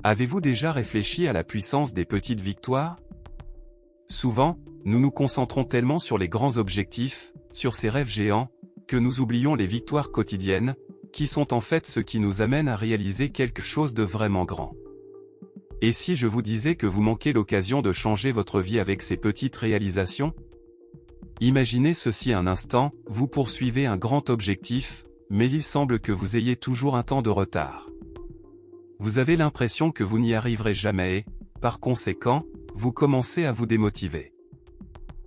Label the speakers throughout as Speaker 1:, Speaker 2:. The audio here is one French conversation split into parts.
Speaker 1: Avez-vous déjà réfléchi à la puissance des petites victoires? Souvent, nous nous concentrons tellement sur les grands objectifs, sur ces rêves géants, que nous oublions les victoires quotidiennes, qui sont en fait ce qui nous amène à réaliser quelque chose de vraiment grand. Et si je vous disais que vous manquez l'occasion de changer votre vie avec ces petites réalisations? Imaginez ceci un instant, vous poursuivez un grand objectif, mais il semble que vous ayez toujours un temps de retard. Vous avez l'impression que vous n'y arriverez jamais et, par conséquent, vous commencez à vous démotiver.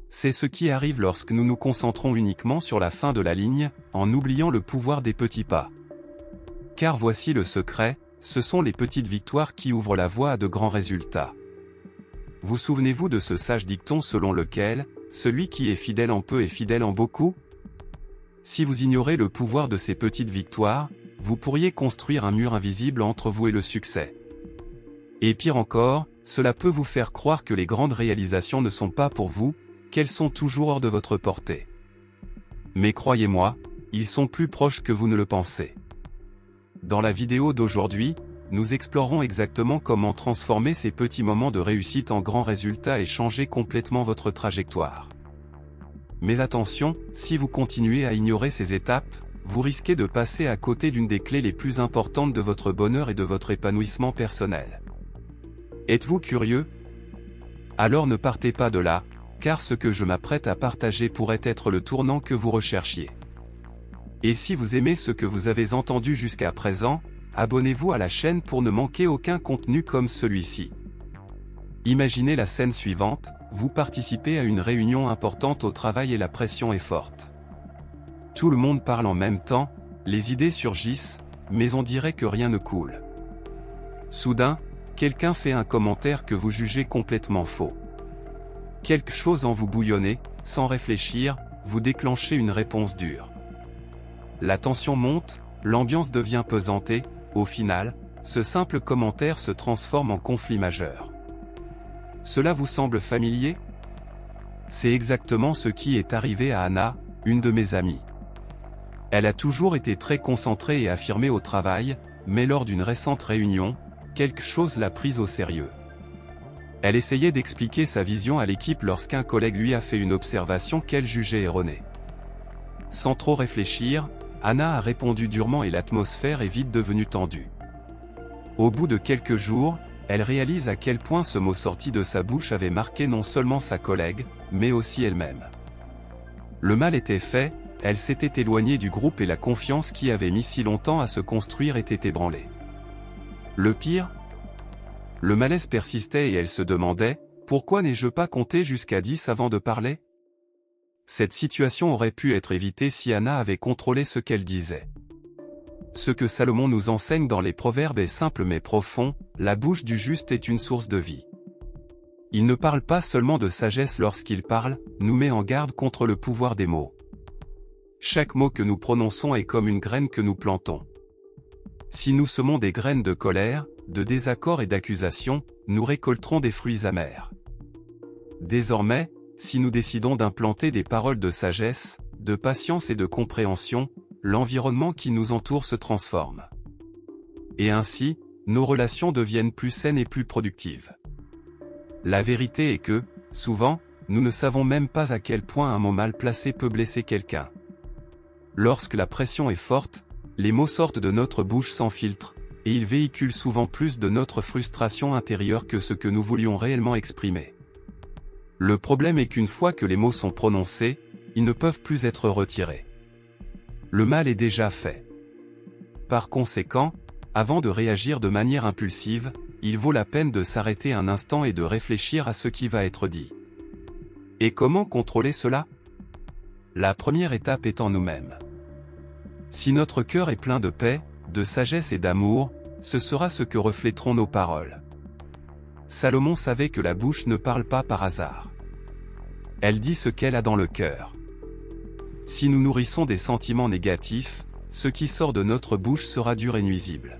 Speaker 1: C'est ce qui arrive lorsque nous nous concentrons uniquement sur la fin de la ligne, en oubliant le pouvoir des petits pas. Car voici le secret, ce sont les petites victoires qui ouvrent la voie à de grands résultats. Vous souvenez-vous de ce sage dicton selon lequel, celui qui est fidèle en peu est fidèle en beaucoup? Si vous ignorez le pouvoir de ces petites victoires, vous pourriez construire un mur invisible entre vous et le succès. Et pire encore, cela peut vous faire croire que les grandes réalisations ne sont pas pour vous, qu'elles sont toujours hors de votre portée. Mais croyez-moi, ils sont plus proches que vous ne le pensez. Dans la vidéo d'aujourd'hui, nous explorerons exactement comment transformer ces petits moments de réussite en grands résultats et changer complètement votre trajectoire. Mais attention, si vous continuez à ignorer ces étapes, vous risquez de passer à côté d'une des clés les plus importantes de votre bonheur et de votre épanouissement personnel. Êtes-vous curieux? Alors ne partez pas de là, car ce que je m'apprête à partager pourrait être le tournant que vous recherchiez. Et si vous aimez ce que vous avez entendu jusqu'à présent, abonnez-vous à la chaîne pour ne manquer aucun contenu comme celui-ci. Imaginez la scène suivante, vous participez à une réunion importante au travail et la pression est forte. Tout le monde parle en même temps, les idées surgissent, mais on dirait que rien ne coule. Soudain, quelqu'un fait un commentaire que vous jugez complètement faux. Quelque chose en vous bouillonnez, sans réfléchir, vous déclenchez une réponse dure. La tension monte, l'ambiance devient pesante et, au final, ce simple commentaire se transforme en conflit majeur. Cela vous semble familier? C'est exactement ce qui est arrivé à Anna, une de mes amies. Elle a toujours été très concentrée et affirmée au travail, mais lors d'une récente réunion, quelque chose l'a prise au sérieux. Elle essayait d'expliquer sa vision à l'équipe lorsqu'un collègue lui a fait une observation qu'elle jugeait erronée. Sans trop réfléchir, Anna a répondu durement et l'atmosphère est vite devenue tendue. Au bout de quelques jours, elle réalise à quel point ce mot sorti de sa bouche avait marqué non seulement sa collègue, mais aussi elle-même. Le mal était fait, elle s'était éloignée du groupe et la confiance qui avait mis si longtemps à se construire était ébranlée. Le pire? Le malaise persistait et elle se demandait, pourquoi n'ai-je pas compté jusqu'à 10 avant de parler? Cette situation aurait pu être évitée si Anna avait contrôlé ce qu'elle disait. Ce que Salomon nous enseigne dans les proverbes est simple mais profond, la bouche du juste est une source de vie. Il ne parle pas seulement de sagesse lorsqu'il parle, nous met en garde contre le pouvoir des mots. Chaque mot que nous prononçons est comme une graine que nous plantons. Si nous semons des graines de colère, de désaccord et d'accusation, nous récolterons des fruits amers. Désormais, si nous décidons d'implanter des paroles de sagesse, de patience et de compréhension, l'environnement qui nous entoure se transforme. Et ainsi, nos relations deviennent plus saines et plus productives. La vérité est que, souvent, nous ne savons même pas à quel point un mot mal placé peut blesser quelqu'un. Lorsque la pression est forte, les mots sortent de notre bouche sans filtre, et ils véhiculent souvent plus de notre frustration intérieure que ce que nous voulions réellement exprimer. Le problème est qu'une fois que les mots sont prononcés, ils ne peuvent plus être retirés. Le mal est déjà fait. Par conséquent, avant de réagir de manière impulsive, il vaut la peine de s'arrêter un instant et de réfléchir à ce qui va être dit. Et comment contrôler cela? La première étape est en nous-mêmes. Si notre cœur est plein de paix, de sagesse et d'amour, ce sera ce que reflèteront nos paroles. Salomon savait que la bouche ne parle pas par hasard. Elle dit ce qu'elle a dans le cœur. Si nous nourrissons des sentiments négatifs, ce qui sort de notre bouche sera dur et nuisible.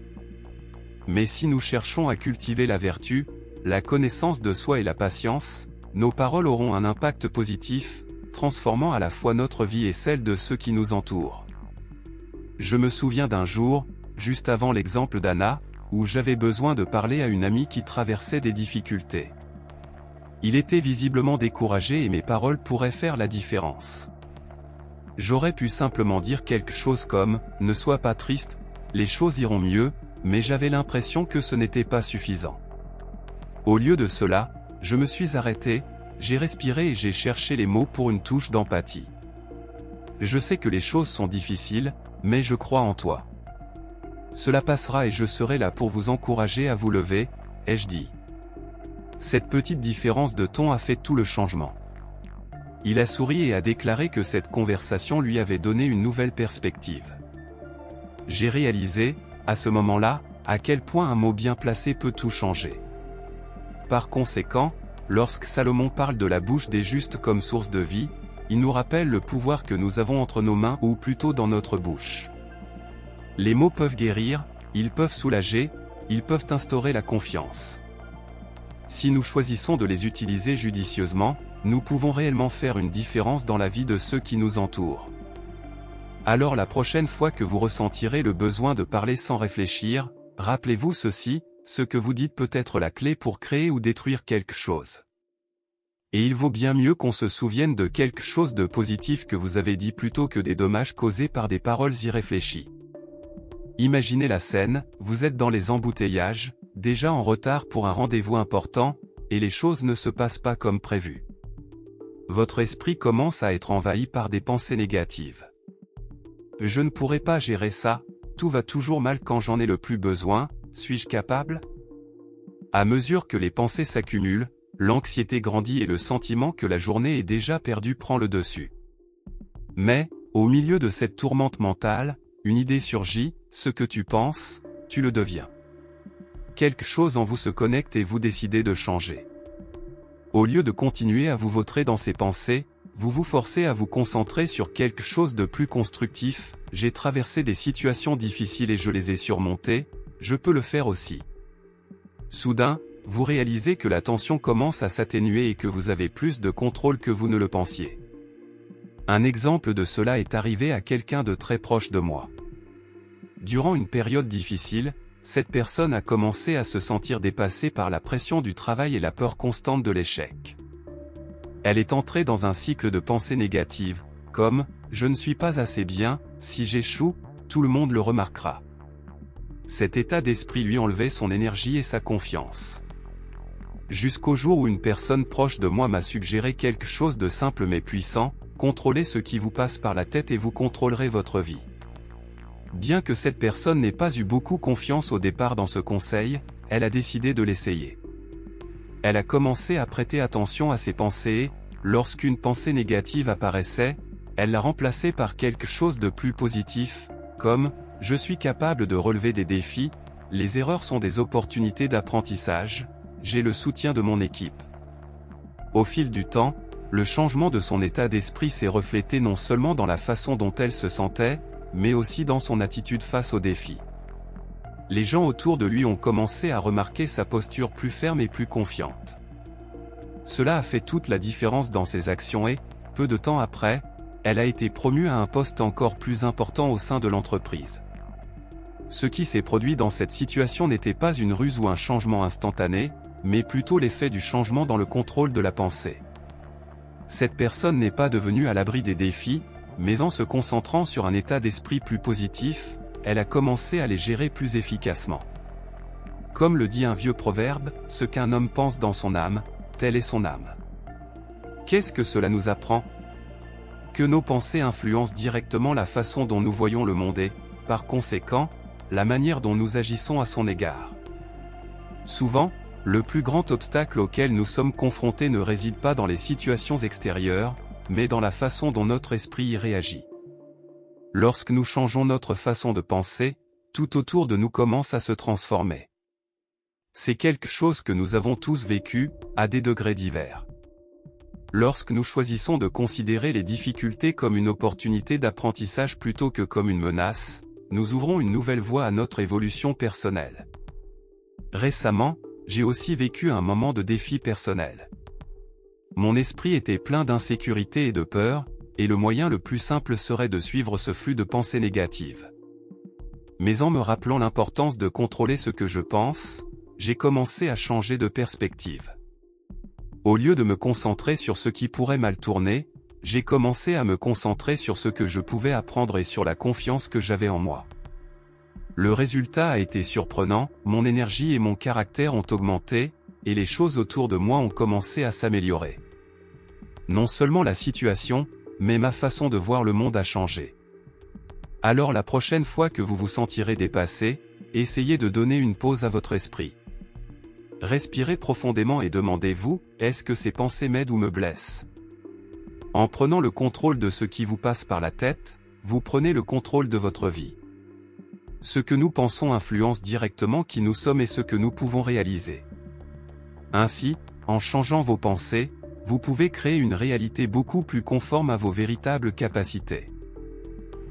Speaker 1: Mais si nous cherchons à cultiver la vertu, la connaissance de soi et la patience, nos paroles auront un impact positif, transformant à la fois notre vie et celle de ceux qui nous entourent. Je me souviens d'un jour, juste avant l'exemple d'Anna, où j'avais besoin de parler à une amie qui traversait des difficultés. Il était visiblement découragé et mes paroles pourraient faire la différence. J'aurais pu simplement dire quelque chose comme « Ne sois pas triste, les choses iront mieux », mais j'avais l'impression que ce n'était pas suffisant. Au lieu de cela, je me suis arrêté, j'ai respiré et j'ai cherché les mots pour une touche d'empathie. Je sais que les choses sont difficiles, mais je crois en toi. Cela passera et je serai là pour vous encourager à vous lever, ai-je dit. Cette petite différence de ton a fait tout le changement. Il a souri et a déclaré que cette conversation lui avait donné une nouvelle perspective. J'ai réalisé, à ce moment-là, à quel point un mot bien placé peut tout changer. Par conséquent, lorsque Salomon parle de la bouche des justes comme source de vie, il nous rappelle le pouvoir que nous avons entre nos mains ou plutôt dans notre bouche. Les mots peuvent guérir, ils peuvent soulager, ils peuvent instaurer la confiance. Si nous choisissons de les utiliser judicieusement, nous pouvons réellement faire une différence dans la vie de ceux qui nous entourent. Alors la prochaine fois que vous ressentirez le besoin de parler sans réfléchir, rappelez-vous ceci, ce que vous dites peut être la clé pour créer ou détruire quelque chose. Et il vaut bien mieux qu'on se souvienne de quelque chose de positif que vous avez dit plutôt que des dommages causés par des paroles irréfléchies. Imaginez la scène, vous êtes dans les embouteillages, déjà en retard pour un rendez-vous important, et les choses ne se passent pas comme prévu. Votre esprit commence à être envahi par des pensées négatives. Je ne pourrai pas gérer ça, tout va toujours mal quand j'en ai le plus besoin, suis-je capable? À mesure que les pensées s'accumulent, l'anxiété grandit et le sentiment que la journée est déjà perdue prend le dessus. Mais, au milieu de cette tourmente mentale, une idée surgit, ce que tu penses, tu le deviens. Quelque chose en vous se connecte et vous décidez de changer. Au lieu de continuer à vous vautrer dans ces pensées, vous vous forcez à vous concentrer sur quelque chose de plus constructif. J'ai traversé des situations difficiles et je les ai surmontées, je peux le faire aussi. Soudain, vous réalisez que la tension commence à s'atténuer et que vous avez plus de contrôle que vous ne le pensiez. Un exemple de cela est arrivé à quelqu'un de très proche de moi. Durant une période difficile, cette personne a commencé à se sentir dépassée par la pression du travail et la peur constante de l'échec. Elle est entrée dans un cycle de pensées négatives, comme « je ne suis pas assez bien, si j'échoue, tout le monde le remarquera ». Cet état d'esprit lui enlevait son énergie et sa confiance. Jusqu'au jour où une personne proche de moi m'a suggéré quelque chose de simple mais puissant, contrôlez ce qui vous passe par la tête et vous contrôlerez votre vie. Bien que cette personne n'ait pas eu beaucoup confiance au départ dans ce conseil, elle a décidé de l'essayer. Elle a commencé à prêter attention à ses pensées et, lorsqu'une pensée négative apparaissait, elle l'a remplacée par quelque chose de plus positif, comme « je suis capable de relever des défis, les erreurs sont des opportunités d'apprentissage, j'ai le soutien de mon équipe ». Au fil du temps, le changement de son état d'esprit s'est reflété non seulement dans la façon dont elle se sentait, mais aussi dans son attitude face aux défis. Les gens autour de lui ont commencé à remarquer sa posture plus ferme et plus confiante. Cela a fait toute la différence dans ses actions et, peu de temps après, elle a été promue à un poste encore plus important au sein de l'entreprise. Ce qui s'est produit dans cette situation n'était pas une ruse ou un changement instantané, mais plutôt l'effet du changement dans le contrôle de la pensée. Cette personne n'est pas devenue à l'abri des défis, mais en se concentrant sur un état d'esprit plus positif, elle a commencé à les gérer plus efficacement. Comme le dit un vieux proverbe, ce qu'un homme pense dans son âme, telle est son âme. Qu'est-ce que cela nous apprend? Que nos pensées influencent directement la façon dont nous voyons le monde et, par conséquent, la manière dont nous agissons à son égard. Souvent, le plus grand obstacle auquel nous sommes confrontés ne réside pas dans les situations extérieures, mais dans la façon dont notre esprit y réagit. Lorsque nous changeons notre façon de penser, tout autour de nous commence à se transformer. C'est quelque chose que nous avons tous vécu, à des degrés divers. Lorsque nous choisissons de considérer les difficultés comme une opportunité d'apprentissage plutôt que comme une menace, nous ouvrons une nouvelle voie à notre évolution personnelle. Récemment, j'ai aussi vécu un moment de défi personnel. Mon esprit était plein d'insécurité et de peur, et le moyen le plus simple serait de suivre ce flux de pensées négatives. Mais en me rappelant l'importance de contrôler ce que je pense, j'ai commencé à changer de perspective. Au lieu de me concentrer sur ce qui pourrait mal tourner, j'ai commencé à me concentrer sur ce que je pouvais apprendre et sur la confiance que j'avais en moi. Le résultat a été surprenant, mon énergie et mon caractère ont augmenté, et les choses autour de moi ont commencé à s'améliorer. Non seulement la situation, mais ma façon de voir le monde a changé. Alors la prochaine fois que vous vous sentirez dépassé, essayez de donner une pause à votre esprit. Respirez profondément et demandez-vous, est-ce que ces pensées m'aident ou me blessent? En prenant le contrôle de ce qui vous passe par la tête, vous prenez le contrôle de votre vie. Ce que nous pensons influence directement qui nous sommes et ce que nous pouvons réaliser. Ainsi, en changeant vos pensées, vous pouvez créer une réalité beaucoup plus conforme à vos véritables capacités.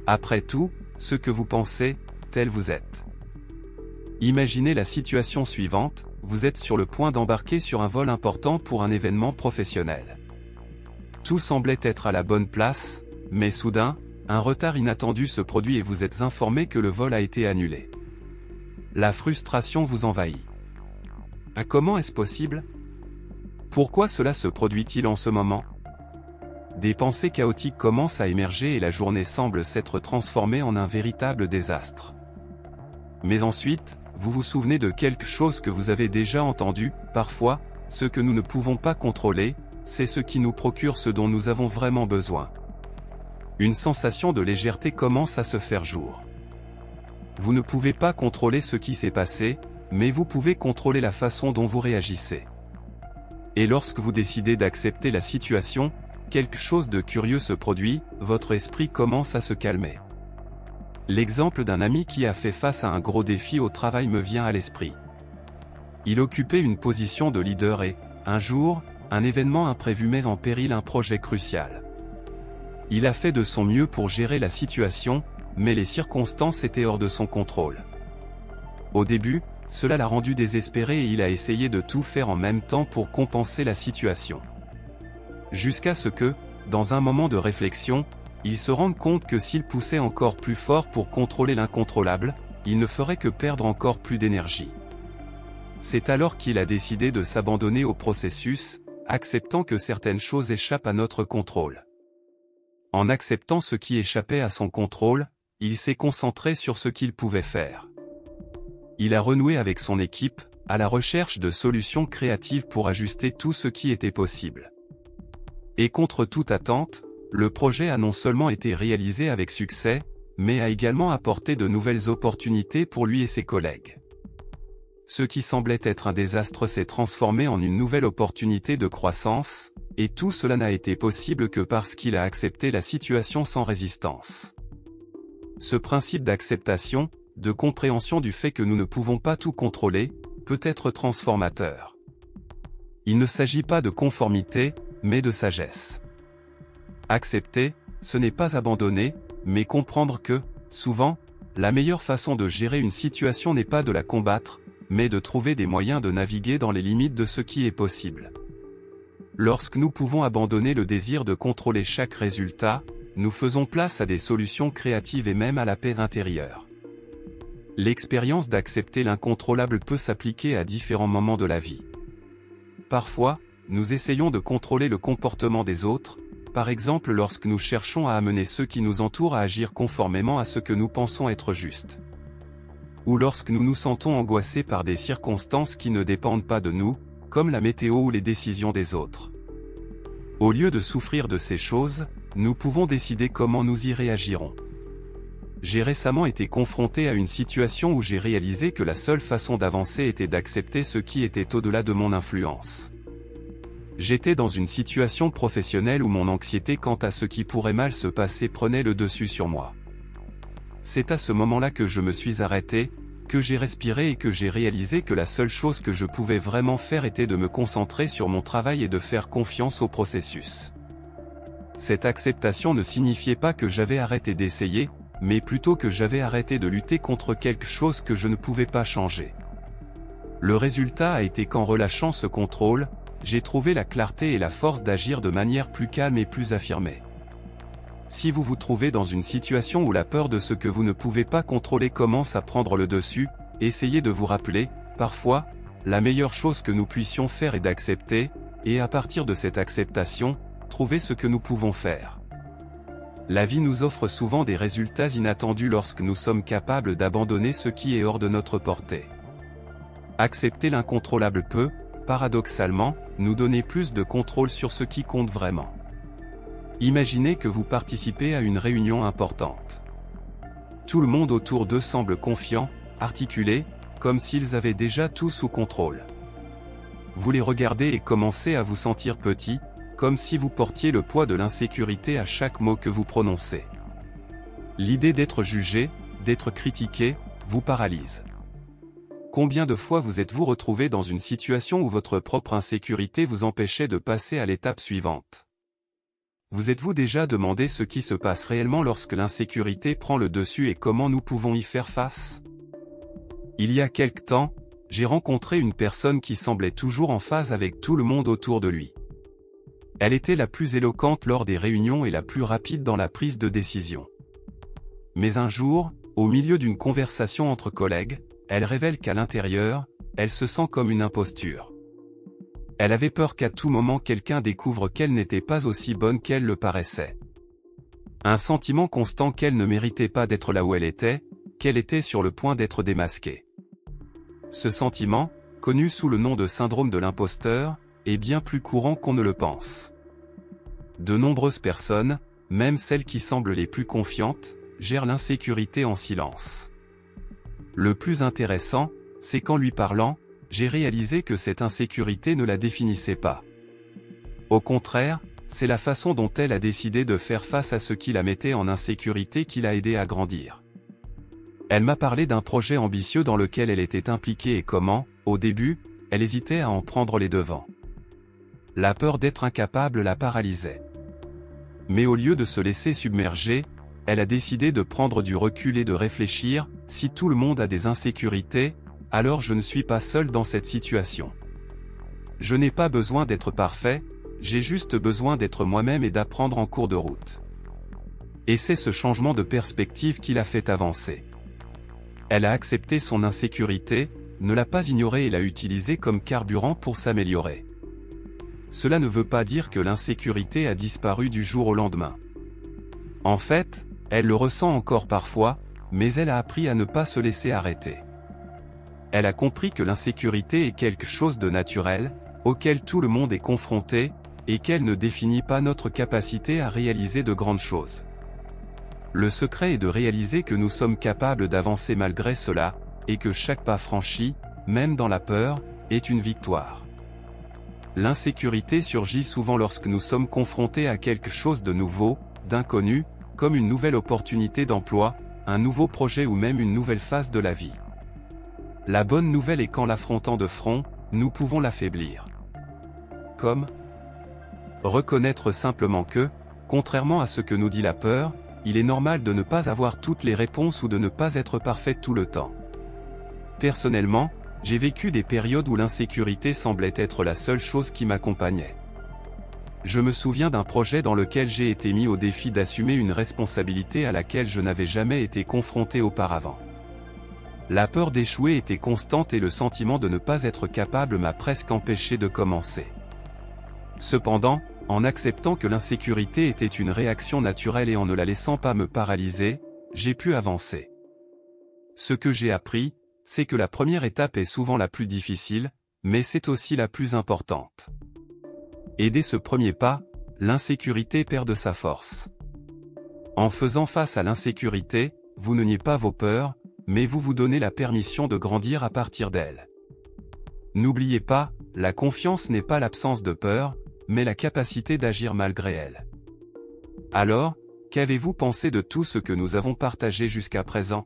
Speaker 1: Après tout, ce que vous pensez, tel vous êtes. Imaginez la situation suivante, vous êtes sur le point d'embarquer sur un vol important pour un événement professionnel. Tout semblait être à la bonne place, mais soudain, un retard inattendu se produit et vous êtes informé que le vol a été annulé. La frustration vous envahit. Comment est-ce possible? Pourquoi cela se produit-il en ce moment? Des pensées chaotiques commencent à émerger et la journée semble s'être transformée en un véritable désastre. Mais ensuite, vous vous souvenez de quelque chose que vous avez déjà entendu, parfois, ce que nous ne pouvons pas contrôler, c'est ce qui nous procure ce dont nous avons vraiment besoin. Une sensation de légèreté commence à se faire jour. Vous ne pouvez pas contrôler ce qui s'est passé, mais vous pouvez contrôler la façon dont vous réagissez. Et lorsque vous décidez d'accepter la situation, quelque chose de curieux se produit, votre esprit commence à se calmer. L'exemple d'un ami qui a fait face à un gros défi au travail me vient à l'esprit. Il occupait une position de leader et, un jour, un événement imprévu met en péril un projet crucial. Il a fait de son mieux pour gérer la situation, mais les circonstances étaient hors de son contrôle. Au début, cela l'a rendu désespéré et il a essayé de tout faire en même temps pour compenser la situation. Jusqu'à ce que, dans un moment de réflexion, il se rende compte que s'il poussait encore plus fort pour contrôler l'incontrôlable, il ne ferait que perdre encore plus d'énergie. C'est alors qu'il a décidé de s'abandonner au processus, acceptant que certaines choses échappent à notre contrôle. En acceptant ce qui échappait à son contrôle, il s'est concentré sur ce qu'il pouvait faire. Il a renoué avec son équipe, à la recherche de solutions créatives pour ajuster tout ce qui était possible. Et contre toute attente, le projet a non seulement été réalisé avec succès, mais a également apporté de nouvelles opportunités pour lui et ses collègues. Ce qui semblait être un désastre s'est transformé en une nouvelle opportunité de croissance, et tout cela n'a été possible que parce qu'il a accepté la situation sans résistance. Ce principe d'acceptation, de compréhension du fait que nous ne pouvons pas tout contrôler, peut être transformateur. Il ne s'agit pas de conformité, mais de sagesse. Accepter, ce n'est pas abandonner, mais comprendre que, souvent, la meilleure façon de gérer une situation n'est pas de la combattre, mais de trouver des moyens de naviguer dans les limites de ce qui est possible. Lorsque nous pouvons abandonner le désir de contrôler chaque résultat, nous faisons place à des solutions créatives et même à la paix intérieure. L'expérience d'accepter l'incontrôlable peut s'appliquer à différents moments de la vie. Parfois, nous essayons de contrôler le comportement des autres, par exemple lorsque nous cherchons à amener ceux qui nous entourent à agir conformément à ce que nous pensons être juste. Ou lorsque nous nous sentons angoissés par des circonstances qui ne dépendent pas de nous, comme la météo ou les décisions des autres. Au lieu de souffrir de ces choses, nous pouvons décider comment nous y réagirons. J'ai récemment été confronté à une situation où j'ai réalisé que la seule façon d'avancer était d'accepter ce qui était au-delà de mon influence. J'étais dans une situation professionnelle où mon anxiété quant à ce qui pourrait mal se passer prenait le dessus sur moi. C'est à ce moment-là que je me suis arrêté, que j'ai respiré et que j'ai réalisé que la seule chose que je pouvais vraiment faire était de me concentrer sur mon travail et de faire confiance au processus. Cette acceptation ne signifiait pas que j'avais arrêté d'essayer, mais plutôt que j'avais arrêté de lutter contre quelque chose que je ne pouvais pas changer. Le résultat a été qu'en relâchant ce contrôle, j'ai trouvé la clarté et la force d'agir de manière plus calme et plus affirmée. si vous vous trouvez dans une situation où la peur de ce que vous ne pouvez pas contrôler commence à prendre le dessus, essayez de vous rappeler, parfois, la meilleure chose que nous puissions faire est d'accepter, et à partir de cette acceptation, trouver ce que nous pouvons faire. La vie nous offre souvent des résultats inattendus lorsque nous sommes capables d'abandonner ce qui est hors de notre portée. Accepter l'incontrôlable peut, paradoxalement, nous donner plus de contrôle sur ce qui compte vraiment. Imaginez que vous participez à une réunion importante. Tout le monde autour d'eux semble confiant, articulé, comme s'ils avaient déjà tout sous contrôle. Vous les regardez et commencez à vous sentir petit, comme si vous portiez le poids de l'insécurité à chaque mot que vous prononcez. L'idée d'être jugé, d'être critiqué, vous paralyse. Combien de fois vous êtes-vous retrouvé dans une situation où votre propre insécurité vous empêchait de passer à l'étape suivante? Vous êtes-vous déjà demandé ce qui se passe réellement lorsque l'insécurité prend le dessus et comment nous pouvons y faire face? Il y a quelque temps, j'ai rencontré une personne qui semblait toujours en phase avec tout le monde autour de lui. Elle était la plus éloquente lors des réunions et la plus rapide dans la prise de décision. Mais un jour, au milieu d'une conversation entre collègues, elle révèle qu'à l'intérieur, elle se sent comme une imposture. Elle avait peur qu'à tout moment quelqu'un découvre qu'elle n'était pas aussi bonne qu'elle le paraissait. Un sentiment constant qu'elle ne méritait pas d'être là où elle était, qu'elle était sur le point d'être démasquée. Ce sentiment, connu sous le nom de syndrome de l'imposteur, est bien plus courant qu'on ne le pense. De nombreuses personnes, même celles qui semblent les plus confiantes, gèrent l'insécurité en silence. Le plus intéressant, c'est qu'en lui parlant, j'ai réalisé que cette insécurité ne la définissait pas. Au contraire, c'est la façon dont elle a décidé de faire face à ce qui la mettait en insécurité qui l'a aidée à grandir. Elle m'a parlé d'un projet ambitieux dans lequel elle était impliquée et comment, au début, elle hésitait à en prendre les devants. La peur d'être incapable la paralysait. Mais au lieu de se laisser submerger, elle a décidé de prendre du recul et de réfléchir, si tout le monde a des insécurités, alors je ne suis pas seul dans cette situation. Je n'ai pas besoin d'être parfait, j'ai juste besoin d'être moi-même et d'apprendre en cours de route. Et c'est ce changement de perspective qui l'a fait avancer. Elle a accepté son insécurité, ne l'a pas ignorée et l'a utilisée comme carburant pour s'améliorer. Cela ne veut pas dire que l'insécurité a disparu du jour au lendemain. En fait, elle le ressent encore parfois, mais elle a appris à ne pas se laisser arrêter. Elle a compris que l'insécurité est quelque chose de naturel, auquel tout le monde est confronté, et qu'elle ne définit pas notre capacité à réaliser de grandes choses. Le secret est de réaliser que nous sommes capables d'avancer malgré cela, et que chaque pas franchi, même dans la peur, est une victoire. L'insécurité surgit souvent lorsque nous sommes confrontés à quelque chose de nouveau, d'inconnu, comme une nouvelle opportunité d'emploi, un nouveau projet ou même une nouvelle phase de la vie. La bonne nouvelle est qu'en l'affrontant de front, nous pouvons l'affaiblir. Comme reconnaître simplement que, contrairement à ce que nous dit la peur, il est normal de ne pas avoir toutes les réponses ou de ne pas être parfait tout le temps. Personnellement, j'ai vécu des périodes où l'insécurité semblait être la seule chose qui m'accompagnait. Je me souviens d'un projet dans lequel j'ai été mis au défi d'assumer une responsabilité à laquelle je n'avais jamais été confronté auparavant. La peur d'échouer était constante et le sentiment de ne pas être capable m'a presque empêché de commencer. Cependant, en acceptant que l'insécurité était une réaction naturelle et en ne la laissant pas me paralyser, j'ai pu avancer. Ce que j'ai appris, c'est que la première étape est souvent la plus difficile, mais c'est aussi la plus importante. Et dès ce premier pas, l'insécurité perd de sa force. En faisant face à l'insécurité, vous ne niez pas vos peurs, mais vous vous donnez la permission de grandir à partir d'elles. N'oubliez pas, la confiance n'est pas l'absence de peur, mais la capacité d'agir malgré elle. Alors, qu'avez-vous pensé de tout ce que nous avons partagé jusqu'à présent?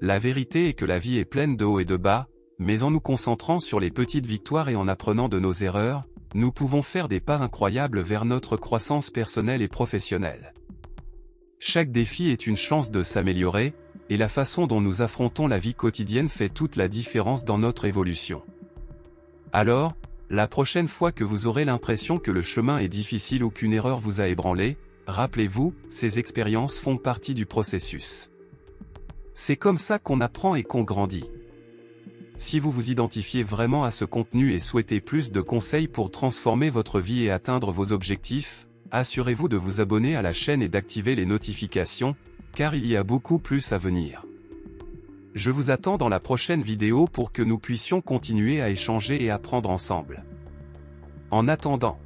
Speaker 1: La vérité est que la vie est pleine de hauts et de bas, mais en nous concentrant sur les petites victoires et en apprenant de nos erreurs, nous pouvons faire des pas incroyables vers notre croissance personnelle et professionnelle. Chaque défi est une chance de s'améliorer, et la façon dont nous affrontons la vie quotidienne fait toute la différence dans notre évolution. Alors, la prochaine fois que vous aurez l'impression que le chemin est difficile ou qu'une erreur vous a ébranlé, Rappelez-vous, ces expériences font partie du processus. C'est comme ça qu'on apprend et qu'on grandit. Si vous vous identifiez vraiment à ce contenu et souhaitez plus de conseils pour transformer votre vie et atteindre vos objectifs, assurez-vous de vous abonner à la chaîne et d'activer les notifications, car il y a beaucoup plus à venir. Je vous attends dans la prochaine vidéo pour que nous puissions continuer à échanger et apprendre ensemble. En attendant,